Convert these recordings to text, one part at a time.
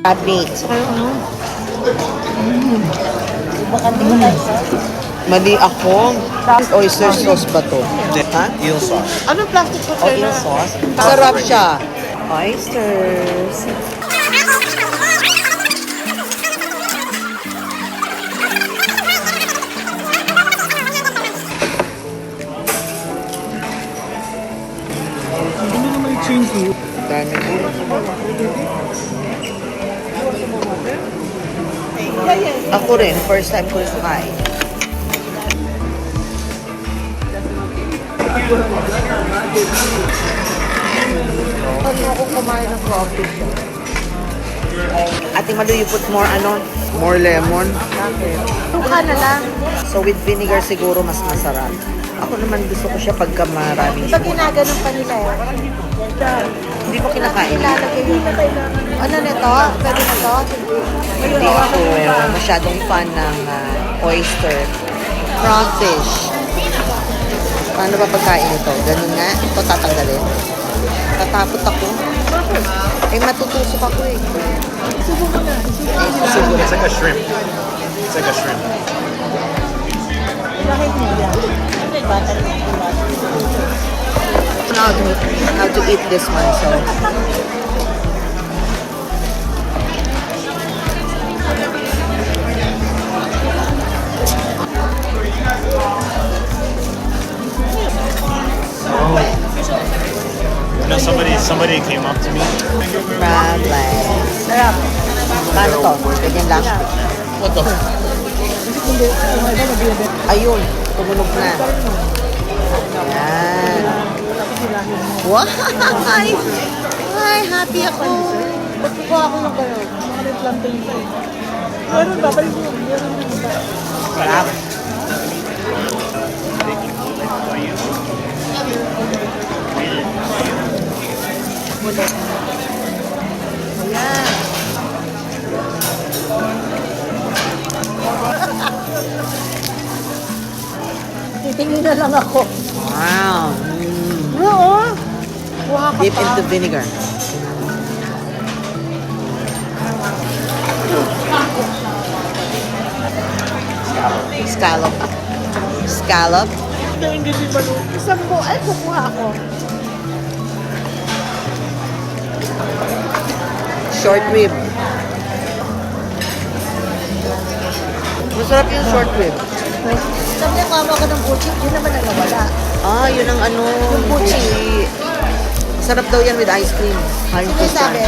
Meat. Baka di mo tayo. Mali ako. Oyster sauce ba to? Ha? Eel sauce. Anong plastic Oh, container? eel sauce? Sarap siya. Oysters. Hindi naman i-change. Dami mo. Ako rin, first time ko rin kumain. Ano ako kumain ng coffee siya? Ating Malu, you put more more lemon. Tuka na lang. So with vinegar siguro mas masarap. Ako naman gusto ko siya pagka maraming Pag ginaganon pa nila eh. Hindi ko kinakain. Ilalagay yun. Ano nito? Pwede na to? Hindi ako masyadong fan ng oyster. Crawfish. Paano ba pagkain ito? Ganun nga. Ito tatanggalin. Tatakot ako. Eh, matutusok ako eh. Subo It's like a shrimp. It's like a shrimp. How to eat this one, so. You know, somebody came up to me. Crab legs. Sarap. Paano to? Ganyan lang? What the? Ayun, tumunog na. Yan. Wow! Ay, happy ako. Pagkukuha ako ng gano'n. Mga may plantain pa eh. Meron ba? Balik mo. Meron ba? Sarap. Ayan. Titingin na lang ako. Wow. Oo. Kuha ka Dip pa. into vinegar. Scallop. Scallop. Hindi ba no? Isang po. Ay, kukuha ako. Short rib. Masarap yung short rib. Sabi niya, kama ka ng buchik. Yun naman ang nawala. Ah, yun ang Yung buchi. Masarap daw yan with ice cream. Sino sabi?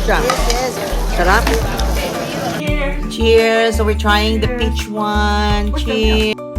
Siya. Yes. Sarap. Cheers. So we're trying the peach one. Cheers.